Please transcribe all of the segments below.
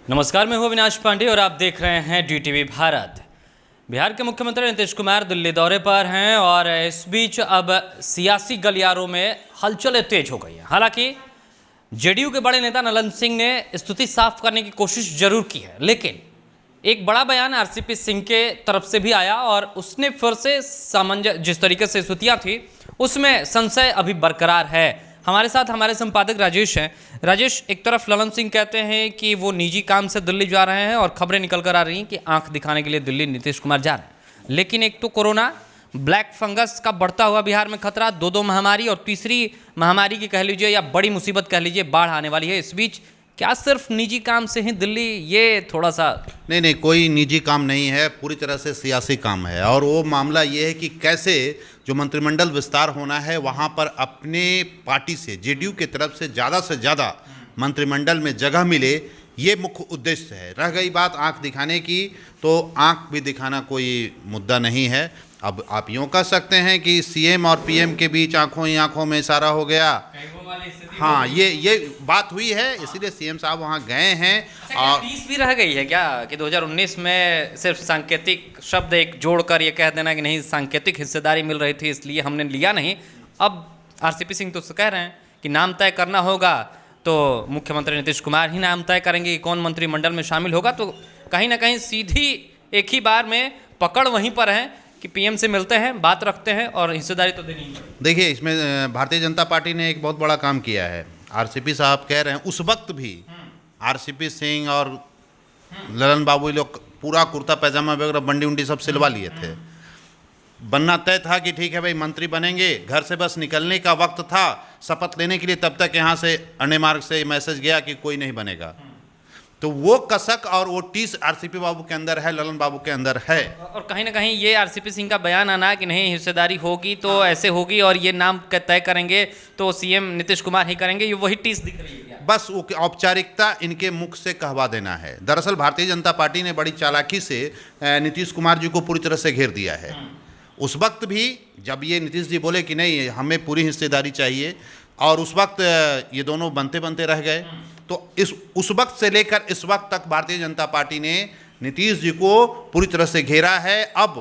नमस्कार, मैं हूं अविनाश पांडे और आप देख रहे हैं DTV भारत। बिहार के मुख्यमंत्री नीतीश कुमार दिल्ली दौरे पर हैं और इस बीच अब सियासी गलियारों में हलचलें तेज हो गई हैं। हालांकि जेडीयू के बड़े नेता नलन सिंह ने स्थिति साफ करने की कोशिश जरूर की है, लेकिन एक बड़ा बयान आरसीपी सिंह के तरफ से भी आया और उसने फिर से जिस तरीके से स्थितियाँ थी उसमें संशय अभी बरकरार है। हमारे साथ हमारे संपादक राजेश हैं। राजेश, एक तरफ ललन सिंह कहते हैं कि वो निजी काम से दिल्ली जा रहे हैं और खबरें निकल कर आ रही हैं कि आंख दिखाने के लिए दिल्ली नीतीश कुमार जा रहे हैं, लेकिन एक तो कोरोना, ब्लैक फंगस का बढ़ता हुआ बिहार में खतरा, दो महामारी और तीसरी महामारी की कह लीजिए या बड़ी मुसीबत कह लीजिए बाढ़ आने वाली है। इस बीच क्या सिर्फ निजी काम से ही दिल्ली, ये थोड़ा सा नहीं, कोई निजी काम नहीं है, पूरी तरह से सियासी काम है। और वो मामला ये है कि कैसे जो मंत्रिमंडल विस्तार होना है वहाँ पर अपने पार्टी से, जेडीयू की तरफ से ज़्यादा मंत्रिमंडल में जगह मिले, ये मुख्य उद्देश्य है। रह गई बात आंख दिखाने की, तो आंख भी दिखाना कोई मुद्दा नहीं है। अब आप यूँ कह सकते हैं कि सीएम और पीएम के बीच आंखों ही आंखों में इशारा हो गया। हाँ, ये बात हुई है, इसीलिए सीएम साहब वहाँ गए हैं। और तीस भी रह गई है क्या कि 2019 में सिर्फ सांकेतिक शब्द एक जोड़कर ये कह देना कि नहीं, सांकेतिक हिस्सेदारी मिल रही थी इसलिए हमने लिया नहीं। अब आरसीपी सिंह तो कह रहे हैं कि नाम तय करना होगा तो मुख्यमंत्री नीतीश कुमार ही नाम तय करेंगे कि कौन मंत्रिमंडल में शामिल होगा। तो कहीं ना कहीं सीधी एक ही बार में पकड़ वहीं पर है कि पीएम से मिलते हैं, बात रखते हैं और हिस्सेदारी तो देनी है। देखिए, इसमें भारतीय जनता पार्टी ने एक बहुत बड़ा काम किया है। आरसीपी साहब कह रहे हैं, उस वक्त भी आरसीपी सिंह और ललन बाबू लोग पूरा कुर्ता पैजामा वगैरह बंडी उंडी सब सिलवा लिए थे। बनना तय था कि ठीक है भाई मंत्री बनेंगे, घर से बस निकलने का वक्त था शपथ लेने के लिए, तब तक यहाँ से अन्य मार्ग से मैसेज गया कि कोई नहीं बनेगा। तो वो कसक और वो टीस आरसीपी बाबू के अंदर है, ललन बाबू के अंदर है। और कहीं ना कहीं ये आरसीपी सिंह का बयान आना कि नहीं हिस्सेदारी होगी तो ऐसे होगी और ये नाम तय करेंगे तो सीएम नीतीश कुमार ही करेंगे, ये वही टीस दिख रही है। बस वो औपचारिकता इनके मुख से कहवा देना है। दरअसल भारतीय जनता पार्टी ने बड़ी चालाकी से नीतीश कुमार जी को पूरी तरह से घेर दिया है। उस वक्त भी जब ये नीतीश जी बोले कि नहीं हमें पूरी हिस्सेदारी चाहिए, और उस वक्त ये दोनों बनते रह गए, तो उस वक्त से लेकर इस वक्त तक भारतीय जनता पार्टी ने नीतीश जी को पूरी तरह से घेरा है। अब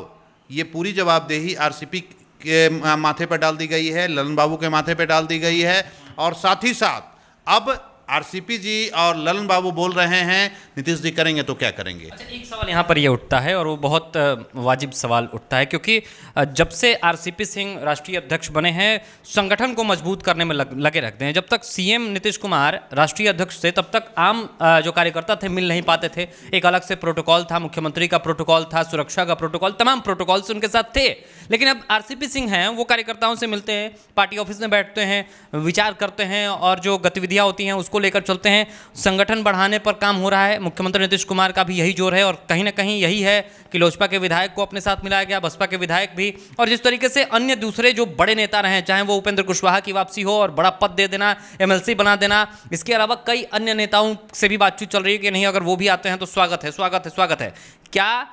ये पूरी जवाबदेही आरसीपी के माथे पर डाल दी गई है, ललन बाबू के माथे पर डाल दी गई है। और साथ ही साथ अब आरसीपी जी और ललन बाबू बोल रहे हैं नीतीश जी करेंगे तो क्या करेंगे। अच्छा, एक सवाल यहाँ पर ये उठता है और वो बहुत वाजिब सवाल उठता है, क्योंकि जब से आरसीपी सिंह राष्ट्रीय अध्यक्ष बने हैं संगठन को मजबूत करने में लगे रहते हैं। जब तक सीएम नीतीश कुमार राष्ट्रीय अध्यक्ष थे तब तक आम जो कार्यकर्ता थे मिल नहीं पाते थे। एक अलग से प्रोटोकॉल था, मुख्यमंत्री का प्रोटोकॉल था, सुरक्षा का प्रोटोकॉल, तमाम प्रोटोकॉल्स उनके साथ थे। लेकिन अब आरसीपी सिंह हैं, वो कार्यकर्ताओं से मिलते हैं, पार्टी ऑफिस में बैठते हैं, विचार करते हैं और जो गतिविधियाँ होती हैं उसको लेकर चलते हैं। संगठन बढ़ाने पर काम हो रहा है। मुख्यमंत्री नीतीश कुमार का भी यही जोर है और कहीं ना कहीं यही है कि लोजपा के विधायक को अपने साथ मिलाया गया, बसपा के विधायक भी, और जिस तरीके से अन्य दूसरे जो बड़े नेता रहे, चाहे वो उपेंद्र कुशवाहा की वापसी हो और बड़ा पद दे देना, एमएलसी बना देना, इसके अलावा कई अन्य नेताओं से भी बातचीत चल रही है कि नहीं अगर वो भी आते हैं तो स्वागत है। क्या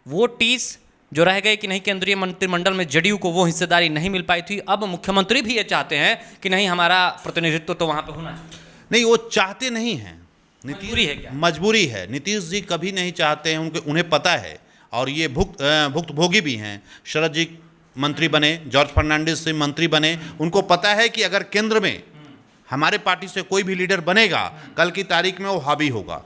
वो टीस जो रह गए कि नहीं केंद्रीय मंत्रिमंडल में जेडीयू को वो हिस्सेदारी नहीं मिल पाई थी, अब मुख्यमंत्री भी ये चाहते हैं कि नहीं हमारा प्रतिनिधित्व तो वहाँ पर होना चाहिए? नहीं, वो चाहते नहीं हैं, मजबूरी है क्या? मजबूरी है। नीतीश जी कभी नहीं चाहते हैं, उन्हें पता है और ये भुक्तभोगी भी हैं। शरद जी मंत्री बने, जॉर्ज फर्नांडिस से मंत्री बने, उनको पता है कि अगर केंद्र में हमारे पार्टी से कोई भी लीडर बनेगा कल की तारीख में वो हावी होगा।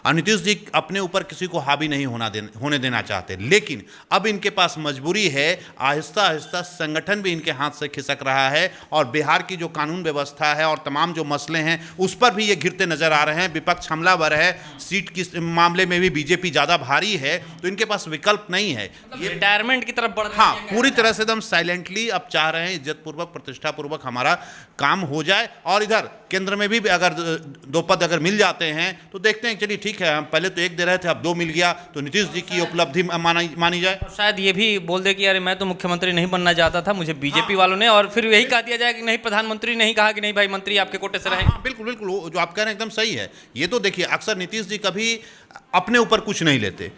और नीतीश जी अपने ऊपर किसी को हावी नहीं होने देना चाहते। लेकिन अब इनके पास मजबूरी है, आहिस्ता संगठन भी इनके हाथ से खिसक रहा है और बिहार की जो कानून व्यवस्था है और तमाम जो मसले हैं उस पर भी ये घिरते नजर आ रहे हैं। विपक्ष हमलावर है, सीट के मामले में भी बीजेपी ज़्यादा भारी है, तो इनके पास विकल्प नहीं है। ये रिटायरमेंट की तरफ बढ़, हाँ, पूरी तरह से एकदम साइलेंटली अब चाह रहे हैं इज्जतपूर्वक, प्रतिष्ठापूर्वक हमारा काम हो जाए। और इधर केंद्र में भी अगर 2 पद अगर मिल जाते हैं तो देखते हैं, चलिए ठीक है, हम पहले तो 1 दे रहे थे अब 2 मिल गया तो नीतीश जी की उपलब्धि मानी जाए। शायद ये भी बोल दे कि अरे मैं तो मुख्यमंत्री नहीं बनना चाहता था, मुझे बीजेपी वालों ने, और फिर यही कहा दिया जाए कि नहीं प्रधानमंत्री नहीं कहा कि नहीं भाई मंत्री आपके कोटे से रहेंगे। बिल्कुल जो आप कह रहे हैं एकदम सही है। ये तो देखिए अक्सर नीतीश जी कभी अपने ऊपर कुछ नहीं लेते,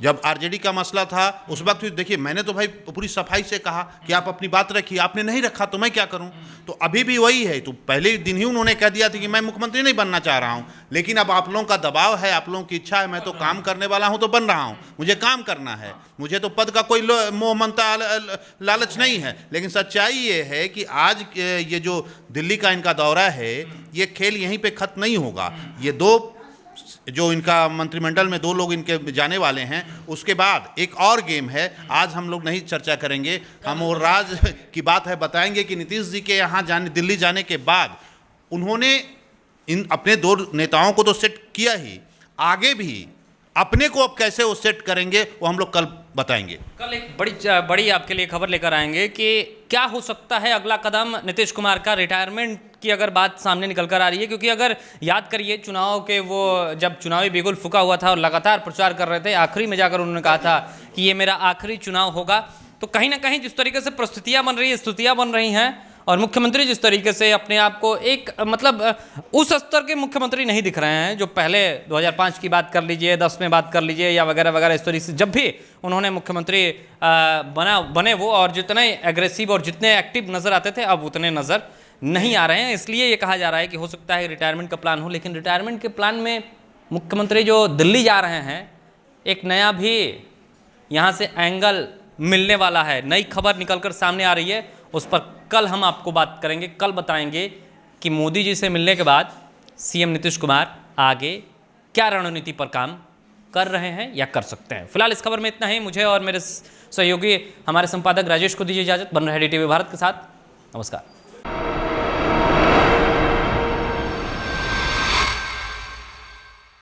जब आरजेडी का मसला था उस वक्त देखिए मैंने तो भाई पूरी सफाई से कहा कि आप अपनी बात रखिए, आपने नहीं रखा तो मैं क्या करूं। तो अभी भी वही है, तो पहले दिन ही उन्होंने कह दिया था कि मैं मुख्यमंत्री नहीं बनना चाह रहा हूं, लेकिन अब आप लोगों का दबाव है, आप लोगों की इच्छा है, मैं तो काम करने वाला हूं तो बन रहा हूं, मुझे काम करना है, मुझे तो पद का कोई मोह मनता लालच नहीं है। लेकिन सच्चाई ये है कि आज ये जो दिल्ली का इनका दौरा है, ये खेल यहीं पे खत्म नहीं होगा। ये दो जो इनका मंत्रिमंडल में 2 लोग इनके जाने वाले हैं, उसके बाद एक और गेम है, आज हम लोग नहीं चर्चा करेंगे, हम और राज की बात है बताएंगे कि नीतीश जी के यहाँ दिल्ली जाने के बाद उन्होंने इन अपने 2 नेताओं को तो सेट किया ही, आगे भी अपने को अब कैसे वो सेट करेंगे वो हम लोग कल बताएंगे। कल एक बड़ी आपके लिए खबर लेकर आएंगे कि क्या हो सकता है अगला कदम नीतीश कुमार का। रिटायरमेंट की अगर बात सामने निकल कर आ रही है, क्योंकि अगर याद करिए चुनाव के वो जब चुनावी बिगुल फूका हुआ था और लगातार प्रचार कर रहे थे, आखिरी में जाकर उन्होंने कहा था कि ये मेरा आखिरी चुनाव होगा। तो कहीं ना कहीं जिस तरीके से परिस्थितियाँ बन रही है, स्थितियाँ बन रही हैं, और मुख्यमंत्री जिस तरीके से अपने आप को एक मतलब उस स्तर के मुख्यमंत्री नहीं दिख रहे हैं जो पहले 2005 की बात कर लीजिए, 10 में बात कर लीजिए, या वगैरह वगैरह, इस तरीके से जब भी उन्होंने मुख्यमंत्री बने वो, और जितने एग्रेसिव और जितने एक्टिव नज़र आते थे अब उतने नज़र नहीं आ रहे हैं। इसलिए ये कहा जा रहा है कि हो सकता है रिटायरमेंट का प्लान हो, लेकिन रिटायरमेंट के प्लान में मुख्यमंत्री जो दिल्ली जा रहे हैं, एक नया भी यहाँ से एंगल मिलने वाला है, नई खबर निकलकर सामने आ रही है, उस पर कल हम आपको बात करेंगे, कल बताएंगे कि मोदी जी से मिलने के बाद सीएम नीतीश कुमार आगे क्या रणनीति पर काम कर रहे हैं या कर सकते हैं। फिलहाल इस खबर में इतना ही। मुझे और मेरे सहयोगी हमारे संपादक राजेश को दीजिए इजाजत। बन रहे DTV भारत के साथ। नमस्कार।